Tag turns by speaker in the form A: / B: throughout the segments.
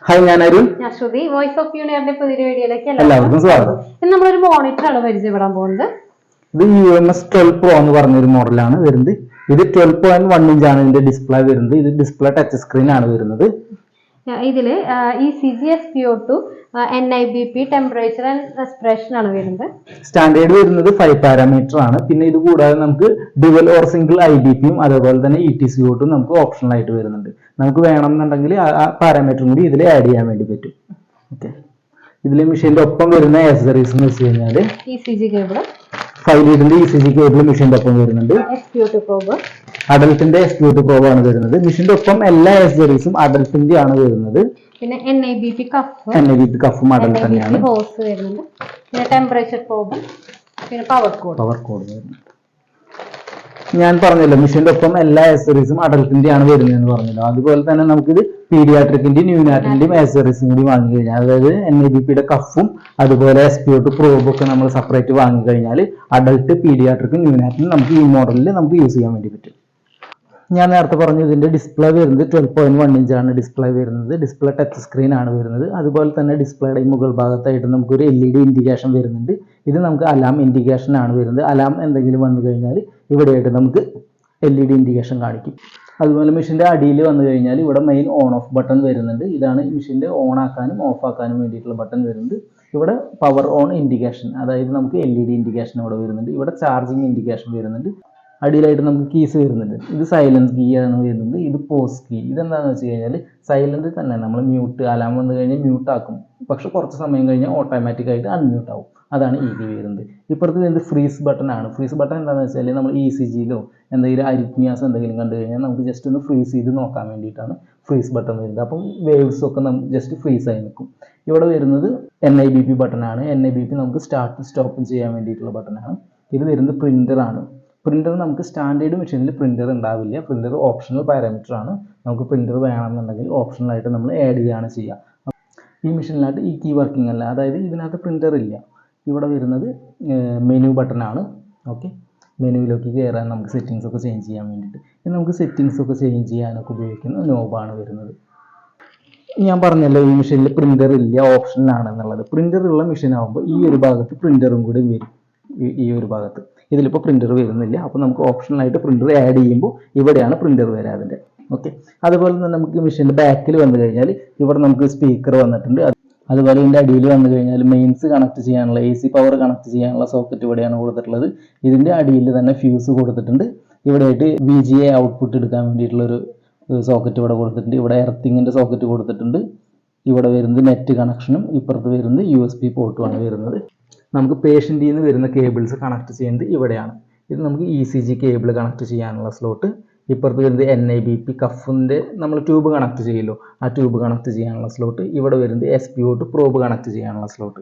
A: Hi, ഞാൻ അരുൺ.
B: ഞാൻ ശ്രുതി. Voice of യൂണിയറിന്റെ പുതിയ വീഡിയോയിലേക്ക്
A: എല്ലാവർക്കും സ്വാഗതം.
B: ഇന്ന് നമ്മളൊരു മോണിറ്റർ ആണ് പരിചയപ്പെടാൻ പോകുന്നത്.
A: ഇത് UMS 12 Pro എന്ന് പറഞ്ഞൊരു മോഡലാണ് വരുന്നത്. ഇത് 12.1 ഇഞ്ചാണ് ഇതിന്റെ ഡിസ്പ്ലേ വരുന്നത്. ഇത് ഡിസ്പ്ലേ ടച്ച് സ്ക്രീൻ ആണ് വരുന്നത്.
B: ഇതില് ECG, SpO2, NIBP, temperature and respiration ആണ് വരുന്നത്.
A: സ്റ്റാൻഡേർഡ് വരുന്നത് 5 പാരാമീറ്റർ ആണ്. പിന്നെ ഇത് കൂടാതെ നമുക്ക് ഡുവൽ ഓർ സിംഗിൾ IBPയും അതേപോലെ തന്നെ ETCO2 നമുക്ക് ഓപ്ഷണൽ ആയിട്ട് വരുന്നുണ്ട്. നമുക്ക് വേണമെന്നുണ്ടെങ്കിൽ ആ പാരാമീറ്ററും കൂടി ഇതിൽ ആഡ് ചെയ്യാൻ വേണ്ടി പറ്റും. ഓക്കെ, ഇതിലെ മെഷീന്റെ ഒപ്പം വരുന്ന ആക്സസറീസ് എന്ന് വെച്ച് കഴിഞ്ഞാൽ
B: ECG കേബിൾ,
A: 5 ലീറ്ററിന്റെ ECG കേബിൾ മെഷീന്റെ ഒപ്പം വരുന്നുണ്ട്.
B: SpO2 പ്രോബ്,
A: അഡൽട്ടിന്റെ SpO2 പ്രോബ് ആണ് വരുന്നത്. മെഷീന്റെ ഒപ്പം എല്ലാ ആക്സസറീസും അഡൽട്ടിന്റെ ആണ് വരുന്നത്.
B: പിന്നെ NIBP
A: കഫും അഡൽട്ട് തന്നെയാണ്.
B: ഹോസ് വരുന്നുണ്ട്. പിന്നെ ടെമ്പറേച്ചർ പ്രോബ്, പിന്നെ പവർ കോഡ്
A: വരുന്നുണ്ട്. ഞാൻ പറഞ്ഞല്ലോ, മെഷീന്റെ ഒപ്പം എല്ലാ ആക്സസറീസും അഡൽട്ടിന്റെ ആണ് വരുന്നതെന്ന് പറഞ്ഞല്ലോ. അതുപോലെ തന്നെ നമുക്കിത് പീഡിയാട്രിക്കിന്റെയും ന്യൂനാറ്റിന്റെയും ആക്സസറീസും കൂടി വാങ്ങി കഴിഞ്ഞാൽ, അതായത് NIBPയുടെ കഫും അതുപോലെ SpO2 പ്രോബും ഒക്കെ നമ്മൾ സെപ്പറേറ്റ് വാങ്ങി കഴിഞ്ഞാൽ അഡൽട്ട്, പീഡിയാട്രിക്കും ന്യൂനാറ്റിനും നമുക്ക് ഈ മോഡലിൽ നമുക്ക് യൂസ് ചെയ്യാൻ വേണ്ടി പറ്റും. ഞാൻ നേരത്തെ പറഞ്ഞു, ഇതിന്റെ ഡിസ്പ്ലേ വരുന്നത് 12.1 ഇഞ്ചാണ് ഡിസ്പ്ലേ വരുന്നത്. ഡിസ്പ്ലേ ടച്ച് സ്ക്രീൻ ആണ് വരുന്നത്. അതുപോലെ തന്നെ ഡിസ്പ്ലേയുടെ മുകൾ ഭാഗത്തായിട്ട് നമുക്കൊരു LED ഇൻഡിക്കേഷൻ വരുന്നുണ്ട്. ഇത് നമുക്ക് അലാം ഇൻഡിക്കേഷൻ ആണ് വരുന്നത്. അലാം എന്തെങ്കിലും വന്നു കഴിഞ്ഞാൽ ഇവിടെയായിട്ട് നമുക്ക് LED ഇൻഡിക്കേഷൻ കാണിക്കും. അതുപോലെ മെഷീന്റെ അടിയിൽ വന്നു കഴിഞ്ഞാൽ ഇവിടെ മെയിൻ ഓൺ ഓഫ് ബട്ടൺ വരുന്നുണ്ട്. ഇതാണ് മെഷീന്റെ ഓൺ ആക്കാനും ഓഫ് ആക്കാനും വേണ്ടിയിട്ടുള്ള ബട്ടൺ വരുന്നത്. ഇവിടെ പവർ ഓൺ ഇൻഡിക്കേഷൻ, അതായത് നമുക്ക് LED ഇൻഡിക്കേഷൻ ഇവിടെ വരുന്നുണ്ട്. ഇവിടെ ചാർജിങ് ഇൻഡിക്കേഷൻ വരുന്നുണ്ട്. അടിയിലായിട്ട് നമുക്ക് കീസ് വരുന്നുണ്ട്. ഇത് സൈലൻസ് കീ ആണ് വരുന്നത്. ഇത് പോസ് കീ. ഇതെന്താണെന്ന് വെച്ച് കഴിഞ്ഞാൽ സൈലന്റ് തന്നെ, നമ്മൾ മ്യൂട്ട് അലാം വന്നു കഴിഞ്ഞാൽ മ്യൂട്ട് ആക്കും, പക്ഷെ കുറച്ച് സമയം കഴിഞ്ഞാൽ ഓട്ടോമാറ്റിക് ആയിട്ട് അൺമ്യൂട്ട് ആവും. അതാണ് ഈ കീ വരുന്നത്. ഇപ്പുറത്ത് വരുന്നത് ഫ്രീസ് ബട്ടൺ ആണ്. ഫ്രീസ് ബട്ടൺ എന്താണെന്ന് വെച്ചാൽ നമ്മൾ ECGയിലോ എന്തെങ്കിലും അരിത്മിയാസ് എന്തെങ്കിലും കണ്ടു കഴിഞ്ഞാൽ നമുക്ക് ജസ്റ്റ് ഒന്ന് ഫ്രീസ് ചെയ്ത് നോക്കാൻ വേണ്ടിയിട്ടാണ് ഫ്രീസ് ബട്ടൺ വരുന്നത്. അപ്പം വേവ്സ് ഒക്കെ നമുക്ക് ജസ്റ്റ് ഫ്രീസ് ആയി നിൽക്കും. ഇവിടെ വരുന്നത് NIBP ബട്ടൺ ആണ്. NIBP നമുക്ക് സ്റ്റാർട്ട് സ്റ്റോപ്പ് ചെയ്യാൻ വേണ്ടിയിട്ടുള്ള ബട്ടൺ ആണ്. ഇത് വരുന്നത് പ്രിന്റർ ആണ്. പ്രിന്റർ നമുക്ക് സ്റ്റാൻഡേർഡ് മെഷീനിൽ പ്രിന്റർ ഉണ്ടാവില്ല. പ്രിന്റർ ഓപ്ഷണൽ പാരാമീറ്റർ ആണ്. നമുക്ക് പ്രിന്റർ വേണമെന്നുണ്ടെങ്കിൽ ഓപ്ഷണൽ ആയിട്ട് നമ്മൾ ആഡ് ചെയ്യുകയാണ് ചെയ്യുക. ഈ മെഷീനിലായിട്ട് ഈ കീ വർക്കിംഗ് അല്ല, അതായത് ഇതിനകത്ത് പ്രിന്റർ ഇല്ല. ഇവിടെ വരുന്നത് മെനു ബട്ടൺ ആണ്. ഓക്കെ, മെനുവിലേക്ക് കയറാൻ നമുക്ക് സെറ്റിങ്സ് ഒക്കെ ചേഞ്ച് ചെയ്യാൻ വേണ്ടിയിട്ട്, ഇനി നമുക്ക് സെറ്റിങ്സ് ഒക്കെ ചേഞ്ച് ചെയ്യാനൊക്കെ ഉപയോഗിക്കുന്ന നോബാണ് വരുന്നത്. ഞാൻ പറഞ്ഞല്ലോ, ഈ മെഷീനിൽ പ്രിന്റർ ഇല്ല, ഓപ്ഷണൽ ആണെന്നുള്ളത്. പ്രിന്റർ ഉള്ള മെഷീൻ ആകുമ്പോൾ ഈ ഒരു ഭാഗത്ത് പ്രിന്ററും കൂടി വരും. ഈ ഒരു ഭാഗത്ത് ഇതിലിപ്പോൾ പ്രിന്റർ വരുന്നില്ല. അപ്പോൾ നമുക്ക് ഓപ്ഷണലായിട്ട് പ്രിന്റർ ആഡ് ചെയ്യുമ്പോൾ ഇവിടെയാണ് പ്രിന്റർ വരിക അതിൻ്റെ. ഓക്കെ, അതുപോലെ തന്നെ നമുക്ക് മെഷീൻ്റെ ബാക്കിൽ വന്നു കഴിഞ്ഞാൽ ഇവിടെ നമുക്ക് സ്പീക്കർ വന്നിട്ടുണ്ട്. അതുപോലെ ഇതിൻ്റെ അടിയിൽ വന്നു കഴിഞ്ഞാൽ മെയിൻസ് കണക്ട് ചെയ്യാനുള്ള, AC പവർ കണക്ട് ചെയ്യാനുള്ള സോക്കറ്റ് ഇവിടെയാണ് കൊടുത്തിട്ടുള്ളത്. ഇതിൻ്റെ അടിയിൽ തന്നെ ഫ്യൂസ് കൊടുത്തിട്ടുണ്ട്. ഇവിടെയായിട്ട് VGA ഔട്ട്പുട്ട് എടുക്കാൻ വേണ്ടിയിട്ടുള്ളൊരു സോക്കറ്റ് ഇവിടെ കൊടുത്തിട്ടുണ്ട്. ഇവിടെ എർത്തിങ്ങിൻ്റെ സോക്കറ്റ് കൊടുത്തിട്ടുണ്ട്. ഇവിടെ വരുന്നത് നെറ്റ് കണക്ഷനും ഇപ്പുറത്ത് വരുന്നത് USB പോർട്ടുമാണ് വരുന്നത്. നമുക്ക് പേഷ്യൻറ്റിൽ നിന്ന് വരുന്ന കേബിൾസ് കണക്ട് ചെയ്യുന്നത് ഇവിടെയാണ്. ഇത് നമുക്ക് ECG കേബിൾ കണക്ട് ചെയ്യാനുള്ള സ്ലോട്ട്. ഇപ്പുറത്ത് വരുന്നത് NIBP കഫിൻ്റെ നമ്മൾ ട്യൂബ് കണക്ട് ചെയ്യുമല്ലോ, ആ ട്യൂബ് കണക്ട് ചെയ്യാനുള്ള സ്ലോട്ട്. ഇവിടെ വരുന്നത് SpO2 പ്രോബ് കണക്ട് ചെയ്യാനുള്ള സ്ലോട്ട്.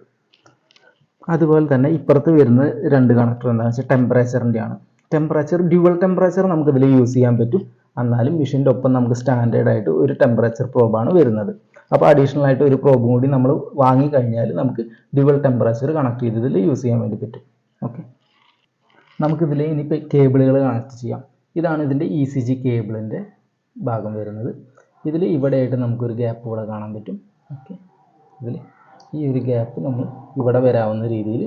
A: അതുപോലെ തന്നെ ഇപ്പുറത്ത് വരുന്ന രണ്ട് കണക്ടർ എന്താണെന്ന് വെച്ചാൽ ടെമ്പറേച്ചറിൻ്റെ ആണ്. ടെമ്പറേച്ചർ ഡ്യുവൽ ടെമ്പറേച്ചർ നമുക്കിതിൽ യൂസ് ചെയ്യാൻ പറ്റും. എന്നാലും മെഷീൻ്റെ ഒപ്പം നമുക്ക് സ്റ്റാൻഡേർഡായിട്ട് ഒരു ടെമ്പറേച്ചർ പ്രോബാണ് വരുന്നത്. അപ്പോൾ അഡീഷണൽ ആയിട്ട് ഒരു പ്രോബും കൂടി നമ്മൾ വാങ്ങിക്കഴിഞ്ഞാൽ നമുക്ക് ഡ്യുവൽ ടെമ്പറേച്ചർ കണക്ട് ചെയ്തതിൽ യൂസ് ചെയ്യാൻ വേണ്ടി പറ്റും. ഓക്കെ, നമുക്കിതിൽ ഇനിയിപ്പോൾ കേബിളുകൾ കണക്ട് ചെയ്യാം. ഇതാണ് ഇതിൻ്റെ ECG കേബിളിൻ്റെ ഭാഗം വരുന്നത്. ഇതിൽ ഇവിടെയായിട്ട് നമുക്കൊരു ഗ്യാപ്പ് ഇവിടെ കാണാൻ പറ്റും. ഓക്കെ, ഇതിൽ ഈ ഒരു ഗ്യാപ്പ് നമ്മൾ ഇവിടെ വരാവുന്ന രീതിയിൽ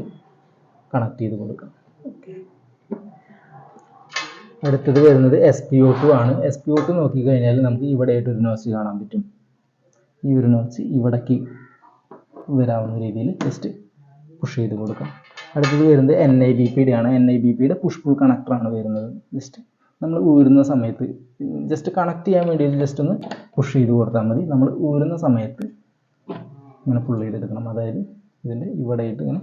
A: കണക്ട് ചെയ്ത് കൊടുക്കാം. ഓക്കെ, അടുത്തത് വരുന്നത് SpO2 ആണ്. SpO2 നോക്കിക്കഴിഞ്ഞാൽ നമുക്ക് ഇവിടെയായിട്ട് ഒരു നോച്ച് കാണാൻ പറ്റും. ഈ ഒരു നോച്ച് ഇവിടേക്ക് വരാവുന്ന രീതിയിൽ ജസ്റ്റ് പുഷ് ചെയ്ത് കൊടുക്കാം. അടുത്തത് വരുന്നത് NIBPയുടെ ആണ്. NIBPയുടെ പുഷ് പുൾ കണക്ടറാണ് വരുന്നത്. ജസ്റ്റ് നമ്മൾ ഊരുന്ന സമയത്ത് ജസ്റ്റ് കണക്ട് ചെയ്യാൻ വേണ്ടി ജസ്റ്റ് ഒന്ന് പുഷ് ചെയ്ത് കൊടുത്താൽ മതി. നമ്മൾ ഊരുന്ന സമയത്ത് ഇങ്ങനെ പുൾ ചെയ്തെടുക്കണം. അതായത് ഇതിൻ്റെ ഇവിടെയായിട്ട് ഇങ്ങനെ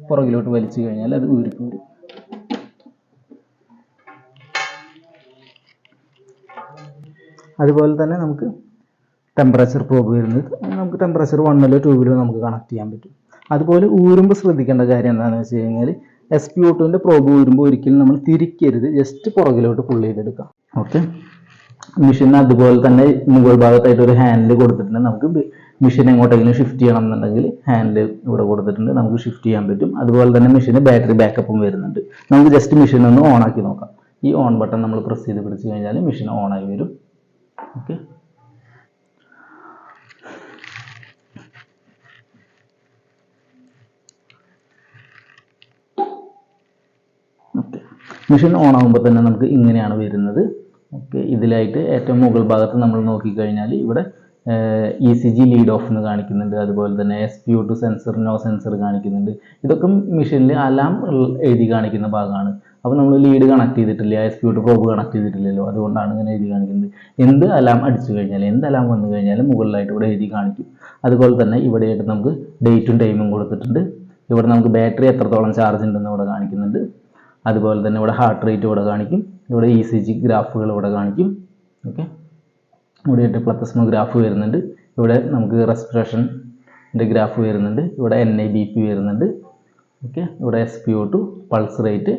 A: പുറകിലോട്ട് വലിച്ചു കഴിഞ്ഞാൽ അത് ഊരിപ്പോരും. അതുപോലെ തന്നെ നമുക്ക് ടെമ്പറേച്ചർ പ്രോബ് വരുന്നത് നമുക്ക് ടെമ്പറേച്ചർ 1ലോ 2ലോ നമുക്ക് കണക്ട് ചെയ്യാൻ പറ്റും. അതുപോലെ ഊരുമ്പോൾ ശ്രദ്ധിക്കേണ്ട കാര്യം എന്താണെന്ന് വെച്ച് കഴിഞ്ഞാൽ SpO2ൻ്റെ പ്രോബ് ഊരുമ്പോൾ ഒരിക്കലും നമ്മൾ തിരിക്കരുത്, ജസ്റ്റ് പുറകിലോട്ട് പുൾ ചെയ്തെടുക്കാം. ഓക്കെ, മെഷീൻ അതുപോലെ തന്നെ മുകൾ ഭാഗത്തായിട്ട് ഒരു ഹാൻഡിൽ കൊടുത്തിട്ടുണ്ട്. നമുക്ക് മെഷീൻ എങ്ങോട്ടെങ്കിലും ഷിഫ്റ്റ് ചെയ്യണം എന്നുണ്ടെങ്കിൽ ഹാൻഡിൽ ഇവിടെ കൊടുത്തിട്ടുണ്ട്, നമുക്ക് ഷിഫ്റ്റ് ചെയ്യാൻ പറ്റും. അതുപോലെ തന്നെ മെഷീന് ബാറ്ററി ബാക്കപ്പും വരുന്നുണ്ട്. നമുക്ക് ജസ്റ്റ് മെഷീൻ ഒന്ന് ഓൺ ആക്കി നോക്കാം. ഈ ഓൺ ബട്ടൺ നമ്മൾ പ്രസ് ചെയ്ത് പിടിച്ച് കഴിഞ്ഞാൽ മെഷീൻ ഓൺ ആയി വരും. ഓക്കെ, മെഷീൻ ഓൺ ആകുമ്പോൾ തന്നെ നമുക്ക് ഇങ്ങനെയാണ് വരുന്നത്. ഓക്കെ, ഇതിലായിട്ട് ഏറ്റവും മുകൾ ഭാഗത്ത് നമ്മൾ നോക്കിക്കഴിഞ്ഞാൽ ഇവിടെ ECG ലീഡ് ഓഫ് എന്ന് കാണിക്കുന്നുണ്ട്. അതുപോലെ തന്നെ SpO2 സെൻസർ, നോ സെൻസർ കാണിക്കുന്നുണ്ട്. ഇതൊക്കെ മെഷീനിൽ അലാം എഴുതി കാണിക്കുന്ന ഭാഗമാണ്. അപ്പോൾ നമ്മൾ ലീഡ് കണക്ട് ചെയ്തിട്ടില്ല, SpO2 പ്രോബ് കണക്ട് ചെയ്തിട്ടില്ലല്ലോ, അതുകൊണ്ടാണ് ഇങ്ങനെ എഴുതി കാണിക്കുന്നത്. എന്ത് അലാം അടിച്ചു കഴിഞ്ഞാൽ, എന്ത് അലാം വന്നു കഴിഞ്ഞാലും മുകളിലായിട്ട് ഇവിടെ എഴുതി കാണിക്കും. അതുപോലെ തന്നെ ഇവിടെയായിട്ട് നമുക്ക് ഡേറ്റും ടൈമും കൊടുത്തിട്ടുണ്ട്. ഇവിടെ നമുക്ക് ബാറ്ററി എത്രത്തോളം ചാർജ് ഉണ്ടെന്ന് ഇവിടെ കാണിക്കുന്നുണ്ട്. അതുപോലെ തന്നെ ഇവിടെ ഹാർട്ട് റേറ്റ് ഇവിടെ കാണിക്കും. ഇവിടെ ECG ഗ്രാഫുകൾ ഇവിടെ കാണിക്കും. ഓക്കെ, ഇവിടെയായിട്ട് പ്ലത്തസ്മോ ഗ്രാഫ് വരുന്നുണ്ട്. ഇവിടെ നമുക്ക് റെസ്പിറേഷൻ്റെ ഗ്രാഫ് വരുന്നുണ്ട്. ഇവിടെ NIBP വരുന്നുണ്ട്. ഓക്കെ, ഇവിടെ SpO2, pulse rate,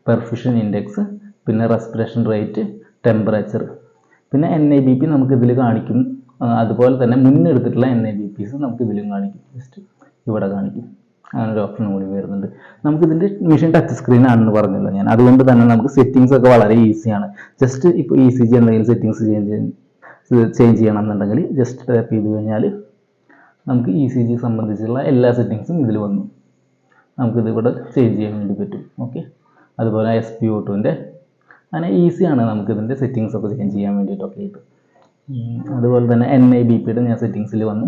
A: perfusion index, പിന്നെ റെസ്പിറേഷൻ റേറ്റ്, ടെമ്പറേച്ചർ, പിന്നെ NIBP നമുക്ക് ഇതിൽ കാണിക്കും. അതുപോലെ തന്നെ മുന്നെടുത്തിട്ടുള്ള NIBPs നമുക്ക് ഇതിലും കാണിക്കും. ജസ്റ്റ് ഇവിടെ കാണിക്കും. അങ്ങനെ ഒരു ഓപ്ഷൻ കൂടി വരുന്നുണ്ട്. നമുക്കിതിൻ്റെ മെഷീൻ ടച്ച് സ്ക്രീൻ ആണെന്ന് പറഞ്ഞല്ലോ ഞാൻ. അതുകൊണ്ട് തന്നെ നമുക്ക് സെറ്റിങ്സ് ഒക്കെ വളരെ ഈസിയാണ്. ജസ്റ്റ് ഇപ്പോൾ ECG എന്തെങ്കിലും സെറ്റിങ്സ് ചേഞ്ച് ചെയ്യണമെന്നുണ്ടെങ്കിൽ ജസ്റ്റ് ടാപ്പ് ചെയ്ത് കഴിഞ്ഞാൽ നമുക്ക് ECG സംബന്ധിച്ചുള്ള എല്ലാ സെറ്റിങ്സും ഇതിൽ വന്നു. നമുക്കിത് ഇവിടെ ചേഞ്ച് ചെയ്യാൻ വേണ്ടി പറ്റും. ഓക്കെ, അതുപോലെ SpO2ൻ്റെ അങ്ങനെ ഈസിയാണ് നമുക്കിതിൻ്റെ സെറ്റിങ്സ് ഒക്കെ ചേഞ്ച് ചെയ്യാൻ വേണ്ടിയിട്ടൊക്കെ ആയിട്ട്. അതുപോലെ തന്നെ NIBPയുടെ ഞാൻ സെറ്റിങ്സിൽ വന്നു.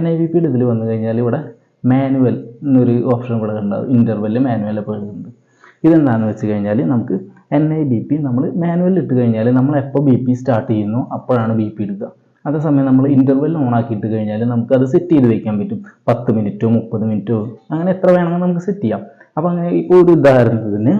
A: NIBPയുടെ ഇതിൽ വന്നു കഴിഞ്ഞാൽ ഇവിടെ മാനുവൽ എന്നൊരു ഓപ്ഷൻ ഇവിടെ ഉണ്ടാവും. ഇൻ്റർവെല്ല് മാനുവൽ അപ്പോൾ എഴുതുന്നുണ്ട്. ഇതെന്താണെന്ന് വെച്ച് കഴിഞ്ഞാൽ നമുക്ക് NIBP നമ്മൾ മാനുവൽ ഇട്ട് കഴിഞ്ഞാൽ നമ്മൾ എപ്പോൾ BP സ്റ്റാർട്ട് ചെയ്യുന്നു അപ്പോഴാണ് BP എടുക്കുക. അതേസമയം നമ്മൾ ഇൻ്റർവെൽ ഓൺ ആക്കിയിട്ട് കഴിഞ്ഞാൽ നമുക്കത് സെറ്റ് ചെയ്ത് വയ്ക്കാൻ പറ്റും. 10 മിനിറ്റോ 30 മിനിറ്റോ അങ്ങനെ എത്ര വേണമെങ്കിൽ നമുക്ക് സെറ്റ് ചെയ്യാം. അപ്പോൾ അങ്ങനെ ഇപ്പോൾ ഒരു ഉദാഹരണത്തിന്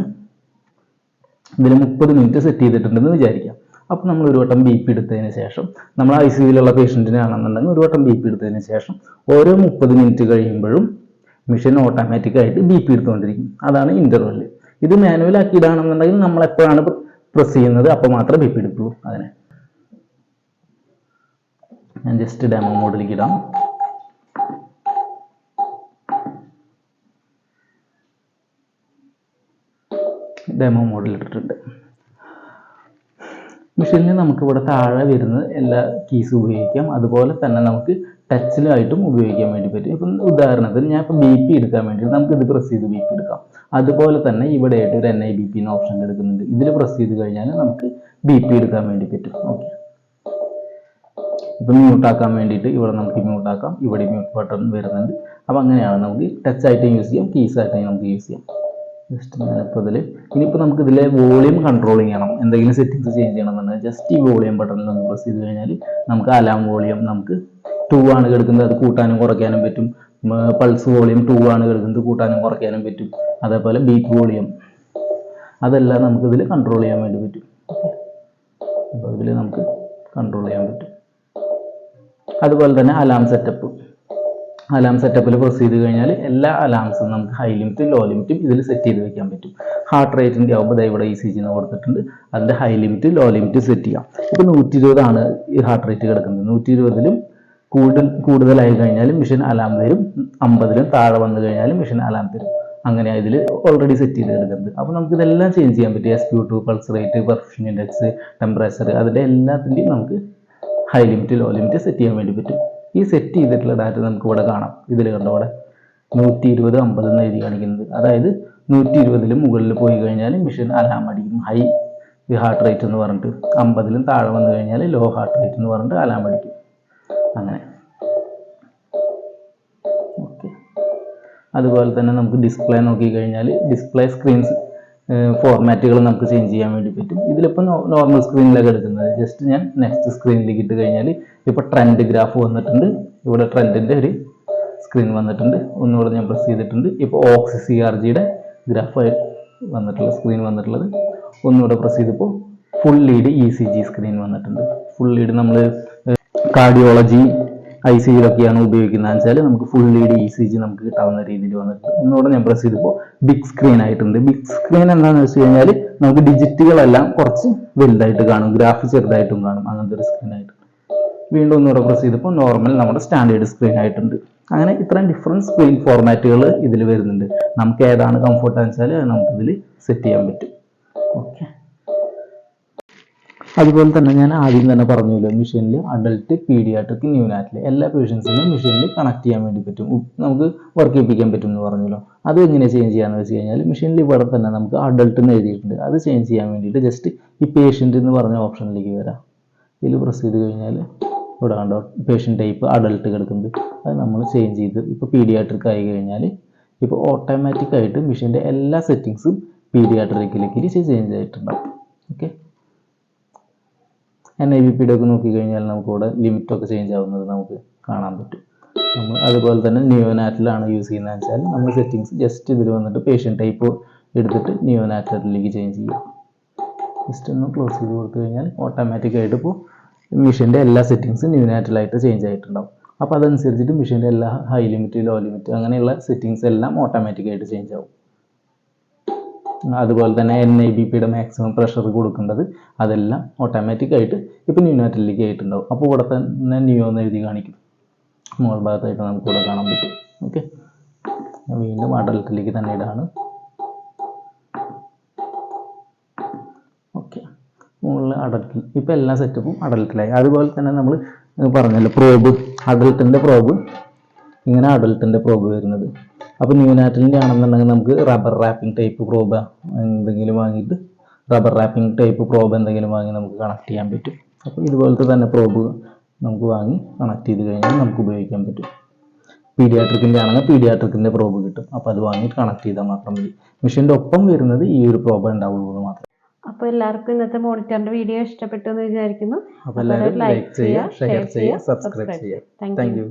A: ഇതിൽ 30 മിനിറ്റ് സെറ്റ് ചെയ്തിട്ടുണ്ടെന്ന് വിചാരിക്കാം. അപ്പോൾ നമ്മൾ ഒരു വട്ടം BP എടുത്തതിന് ശേഷം, നമ്മൾ ICUവിലുള്ള പേഷ്യൻറ്റിനാണെന്നുണ്ടെങ്കിൽ ഒരു വട്ടം BP എടുത്തതിന് ശേഷം ഓരോ 30 മിനിറ്റ് കഴിയുമ്പോഴും മെഷീൻ ഓട്ടോമാറ്റിക്കായിട്ട് BP എടുത്തുകൊണ്ടിരിക്കും. അതാണ് ഇൻ്റർവെല്ല്. ഇത് മാനുവൽ ആക്കിയിടാണെന്നുണ്ടെങ്കിൽ നമ്മൾ എപ്പോഴാണ് പ്രസ് ചെയ്യുന്നത് അപ്പോൾ മാത്രമേ BP എടുക്കുള്ളൂ. അതിനെ ഞാൻ ജസ്റ്റ് ഡെമോ മോഡിലേക്ക് ഇടാം. ഡെമോ മോഡിൽ ഇട്ടിട്ടുണ്ട്. മെഷീനിൽ നമുക്ക് ഇവിടെ താഴെ വരുന്ന എല്ലാ കീസ് ഉപയോഗിക്കാം. അതുപോലെ തന്നെ നമുക്ക് ടച്ചിലായിട്ടും ഉപയോഗിക്കാൻ വേണ്ടി പറ്റും. ഇപ്പം ഉദാഹരണത്തിന് ഞാൻ ഇപ്പോൾ BP എടുക്കാൻ വേണ്ടി നമുക്കിത് പ്രസ് ചെയ്ത് BP എടുക്കാം. അതുപോലെ തന്നെ ഇവിടെ ആയിട്ട് ഒരു NIBP എന്ന ഓപ്ഷൻ എടുക്കുന്നുണ്ട്. ഇതിൽ പ്രസ് ചെയ്ത് കഴിഞ്ഞാൽ നമുക്ക് BP എടുക്കാൻ വേണ്ടി പറ്റും. ഓക്കെ, ഇപ്പം മ്യൂട്ടാക്കാൻ വേണ്ടിയിട്ട് ഇവിടെ നമുക്ക് മ്യൂട്ടാക്കാം. ഇവിടെ മ്യൂട്ട് ബട്ടൺ വരുന്നുണ്ട്. അപ്പോൾ അങ്ങനെയാണ് നമുക്ക് ടച്ചായിട്ട് യൂസ് ചെയ്യാം, കീസായിട്ട് നമുക്ക് യൂസ് ചെയ്യാം. ജസ്റ്റ് ഞാനിപ്പോൾ ഇനിയിപ്പോൾ നമുക്ക് ഇതിലെ വോളിയം കൺട്രോൾ ചെയ്യണം, എന്തെങ്കിലും സെറ്റിങ്സ് ചേഞ്ച് ചെയ്യണമെന്നുണ്ടെങ്കിൽ ജസ്റ്റ് ഈ വോളിയം ബട്ടണിൽ ഒന്ന് പ്രസ് ചെയ്ത് കഴിഞ്ഞാൽ നമുക്ക് അലാം വോളിയം നമുക്ക് 2 ആണ് കിടക്കുന്നത്, അത് കൂട്ടാനും കുറയ്ക്കാനും പറ്റും. പൾസ് വോളിയം 2 ആണ് കിടക്കുന്നത്, കൂട്ടാനും കുറയ്ക്കാനും പറ്റും. അതേപോലെ ബീറ്റ് വോളിയം അതെല്ലാം നമുക്കിതിൽ കൺട്രോൾ ചെയ്യാൻ വേണ്ടി പറ്റും. അപ്പോൾ ഇതിൽ നമുക്ക് കൺട്രോൾ ചെയ്യാൻ പറ്റും. അതുപോലെ തന്നെ അലാം സെറ്റപ്പിൽ പ്രസ് ചെയ്ത് കഴിഞ്ഞാൽ എല്ലാ അലാംസും നമുക്ക് ഹൈ ലിമിറ്റും ലോ ലിമിറ്റും ഇതിൽ സെറ്റ് ചെയ്ത് വെക്കാൻ പറ്റും. ഹാർട്ട് റേറ്റിൻ്റെ ആകുമ്പോൾ ഇവിടെ ECG കൊടുത്തിട്ടുണ്ട്. അതിൻ്റെ high limit low limit set ചെയ്യാം. ഇപ്പോൾ 120 ആണ് ഈ ഹാർട്ട് റേറ്റ് കിടക്കുന്നത്. 120ലും കൂടുതലായി കഴിഞ്ഞാൽ മെഷീൻ അലാം തരും. 50ലും താഴെ വന്നു കഴിഞ്ഞാൽ മെഷീൻ അലാം തരും. അങ്ങനെയാണ് ഇതിൽ ഓൾറെഡി സെറ്റ് ചെയ്ത് കിടക്കുന്നത്. അപ്പോൾ നമുക്ക് ഇതെല്ലാം ചേഞ്ച് ചെയ്യാൻ പറ്റും. SpO2, pulse rate, perfusion index, temperature, അതിൻ്റെ എല്ലാത്തിൻ്റെയും നമുക്ക് high limit low limit set ചെയ്യാൻ വേണ്ടി പറ്റും. ഈ സെറ്റ് ചെയ്തിട്ടുള്ള ഡാറ്റ നമുക്ക് ഇവിടെ കാണാം. ഇതിൽ കണ്ടോ, ഇവിടെ 120, 50 എന്ന് എഴുതി കാണിക്കുന്നത്. അതായത് 120ലും മുകളിൽ പോയി കഴിഞ്ഞാൽ മെഷീൻ അലാം അടിക്കും, ഹൈ ഹാർട്ട് റേറ്റ് എന്ന് പറഞ്ഞിട്ട്. 50ലും താഴെ വന്നു കഴിഞ്ഞാൽ ലോ ഹാർട്ട് റേറ്റ് എന്ന് പറഞ്ഞിട്ട് അലാം അടിക്കും. അങ്ങനെ. ഓക്കെ, അതുപോലെ തന്നെ നമുക്ക് ഡിസ്പ്ലേ നോക്കിക്കഴിഞ്ഞാൽ ഡിസ്പ്ലേ സ്ക്രീൻസ് ഫോർമാറ്റുകൾ നമുക്ക് ചേഞ്ച് ചെയ്യാൻ വേണ്ടി പറ്റും. ഇതിലിപ്പോൾ നോർമൽ സ്ക്രീനിലേക്ക് എടുക്കുന്നത്. ജസ്റ്റ് ഞാൻ നെക്സ്റ്റ് സ്ക്രീനിലേക്ക് ഇട്ട് കഴിഞ്ഞാൽ ഇപ്പോൾ ട്രെൻഡ് ഗ്രാഫ് വന്നിട്ടുണ്ട്. ഇവിടെ ട്രെൻഡിൻ്റെ ഒരു സ്ക്രീൻ വന്നിട്ടുണ്ട്. ഒന്നുകൂടെ ഞാൻ പ്രസ് ചെയ്തിട്ടുണ്ട്. ഇപ്പോൾ ഓക്സി CRGയുടെ ഗ്രാഫ് വന്നിട്ടുള്ള സ്ക്രീൻ വന്നിട്ടുള്ളത്. ഒന്നുകൂടെ പ്രസ് ചെയ്തപ്പോൾ ഫുൾ ലീഡ് ECG സ്ക്രീൻ വന്നിട്ടുണ്ട്. ഫുൾ ലീഡ് നമ്മൾ കാർഡിയോളജി ICUയിലൊക്കെയാണ് ഉപയോഗിക്കുന്നത് വെച്ചാൽ നമുക്ക് ഫുൾ ലീഡ് ECG നമുക്ക് കിട്ടാവുന്ന രീതിയിൽ വന്നിട്ടുണ്ട്. ഒന്നുകൂടെ ഞാൻ പ്രസ് ചെയ്തപ്പോൾ ബിഗ് സ്ക്രീൻ ആയിട്ടുണ്ട്. ബിഗ് സ്ക്രീൻ എന്താണെന്ന് വെച്ച് കഴിഞ്ഞാൽ നമുക്ക് ഡിജിറ്റുകളെല്ലാം കുറച്ച് വലുതായിട്ട് കാണും, ഗ്രാഫ് ചെറുതായിട്ടും കാണും. അങ്ങനത്തെ ഒരു സ്ക്രീൻ ആയിട്ട്. വീണ്ടും ഒന്നുകൂടെ പ്രസ് ചെയ്തപ്പോൾ നോർമൽ നമ്മുടെ സ്റ്റാൻഡേർഡ് സ്ക്രീൻ ആയിട്ടുണ്ട്. അങ്ങനെ ഇത്രയും ഡിഫറൻറ്റ് സ്ക്രീൻ ഫോർമാറ്റുകൾ ഇതിൽ വരുന്നുണ്ട്. നമുക്ക് ഏതാണ് കംഫർട്ട് വെച്ചാൽ നമുക്കിതിൽ സെറ്റ് ചെയ്യാൻ പറ്റും. ഓക്കെ, അതുപോലെ തന്നെ ഞാൻ ആദ്യം തന്നെ പറഞ്ഞല്ലോ, മെഷീനിൽ അഡൽട്ട്, പീഡിയാട്രിക്, ന്യൂനാറ്റൽ എല്ലാ പേഷ്യൻസിനും മെഷീനിൽ കണക്ട് ചെയ്യാൻ വേണ്ടി പറ്റും, നമുക്ക് വർക്ക് ചെയ്യിപ്പിക്കാൻ പറ്റും എന്ന് പറഞ്ഞല്ലോ. അത് എങ്ങനെ ചേഞ്ച് ചെയ്യാന്ന് വെച്ച് കഴിഞ്ഞാൽ മെഷീനിൽ ഇവിടെ തന്നെ നമുക്ക് അഡൽട്ട് എന്ന് എഴുതിയിട്ടുണ്ട്. അത് ചേഞ്ച് ചെയ്യാൻ വേണ്ടിയിട്ട് ജസ്റ്റ് ഈ പേഷ്യൻ്റ് എന്ന് പറഞ്ഞ ഓപ്ഷനിലേക്ക് വരാം. ഇതിൽ പ്രസ് ചെയ്ത് കഴിഞ്ഞാൽ ഇവിടെ കണ്ടോ പേഷ്യൻ്റ് ടൈപ്പ് അഡൽട്ട് കിടക്കുന്നത്. അത് നമ്മൾ ചേഞ്ച് ചെയ്ത് ഇപ്പോൾ പീഡിയാട്രിക് ആയി കഴിഞ്ഞാൽ ഇപ്പോൾ ഓട്ടോമാറ്റിക്കായിട്ട് മെഷീൻ്റെ എല്ലാ സെറ്റിങ്സും പീഡിയാട്രിക്കിലേക്ക് ചേഞ്ച് ആയിട്ടുണ്ടാവും. ഓക്കെ, NIBPയുടെ ഒക്കെ നോക്കിക്കഴിഞ്ഞാൽ നമുക്കിവിടെ ലിമിറ്റൊക്കെ ചേഞ്ച് ആവുന്നത് നമുക്ക് കാണാൻ പറ്റും. നമ്മൾ അതുപോലെ തന്നെ നിയോനാറ്റലാണ് യൂസ് ചെയ്യുന്നതെന്ന് വെച്ചാൽ നമ്മൾ സെറ്റിങ്സ് ജസ്റ്റ് ഇതിൽ വന്നിട്ട് പേഷ്യൻ്റ് ടൈപ്പ് എടുത്തിട്ട് നിയോനാറ്റലിലേക്ക് ചേഞ്ച് ചെയ്യും. ജസ്റ്റ് ഒന്ന് ക്ലോസ് ചെയ്ത് കൊടുത്തു കഴിഞ്ഞാൽ ഓട്ടോമാറ്റിക്കായിട്ട് ഇപ്പോൾ മെഷീൻ്റെ എല്ലാ സെറ്റിങ്സും ന്യൂനാറ്റലായിട്ട് ചേഞ്ച് ആയിട്ടുണ്ടാവും. അപ്പോൾ അതനുസരിച്ചിട്ട് മെഷീൻ്റെ എല്ലാ ഹൈ ലിമിറ്റ്, ലോ ലിമിറ്റ് അങ്ങനെയുള്ള സെറ്റിങ്സ് എല്ലാം ഓട്ടോമാറ്റിക്കായിട്ട് ചേഞ്ച് ആവും. അതുപോലെ തന്നെ NIBPയുടെ മാക്സിമം പ്രഷർ കൊടുക്കേണ്ടത് അതെല്ലാം ഓട്ടോമാറ്റിക്കായിട്ട് ഇപ്പോൾ ന്യൂനാറ്റലിലേക്ക് ആയിട്ടുണ്ടാവും. അപ്പോൾ ഇവിടെ തന്നെ ന്യൂ എന്ന് എഴുതി കാണിക്കും, മുകൾ ഭാഗത്തായിട്ട് നമുക്ക് ഇവിടെ കാണാൻ പറ്റും. ഓക്കെ, വീണ്ടും അഡൽട്ടിലേക്ക് തന്നെ ഇടാണ്. ഓക്കെ, മുകളിൽ അഡൽട്ടിൽ ഇപ്പോൾ എല്ലാ സെറ്റപ്പും അഡൽട്ടിലായി. അതുപോലെ തന്നെ നമ്മൾ പറഞ്ഞല്ലോ പ്രോബ്, അഡൽട്ടിൻ്റെ പ്രോബ്, ഇങ്ങനെ അഡൽട്ടിൻ്റെ പ്രോബ് വരുന്നത്. അപ്പോൾ ന്യൂനാറ്റലിൻ്റെ ആണെന്നുണ്ടെങ്കിൽ നമുക്ക് റബ്ബർ റാപ്പിംഗ് ടൈപ്പ് പ്രോബ് എന്തെങ്കിലും വാങ്ങിയിട്ട് റബ്ബർ റാപ്പിംഗ് ടൈപ്പ് പ്രോബ് എന്തെങ്കിലും വാങ്ങി നമുക്ക് കണക്ട് ചെയ്യാൻ പറ്റും. അപ്പോൾ ഇതുപോലത്തെ തന്നെ പ്രോബ് നമുക്ക് വാങ്ങി കണക്ട് ചെയ്ത് കഴിഞ്ഞാൽ നമുക്ക് ഉപയോഗിക്കാൻ പറ്റും. പീഡിയാട്രിക്കിൻ്റെ ആണെങ്കിൽ പീഡിയാട്രിക്കിൻ്റെ പ്രോബ് കിട്ടും. അപ്പോൾ അത് വാങ്ങിയിട്ട് കണക്ട് ചെയ്താൽ മാത്രം മതി. മെഷീൻ്റെ ഒപ്പം വരുന്നത് ഈ ഒരു പ്രോബ് ഉണ്ടാവുള്ളൂ എന്ന് മാത്രം.
B: അപ്പോൾ എല്ലാവർക്കും ഇന്നത്തെ മോണിറ്ററിന്റെ വീഡിയോ ഇഷ്ടപ്പെട്ടു എന്ന് വിചാരിക്കുന്നു.
A: അപ്പോൾ എല്ലാവരും ലൈക്ക് ചെയ്യുക, ഷെയർ ചെയ്യുക, സബ്സ്ക്രൈബ് ചെയ്യുക.
B: Thank you.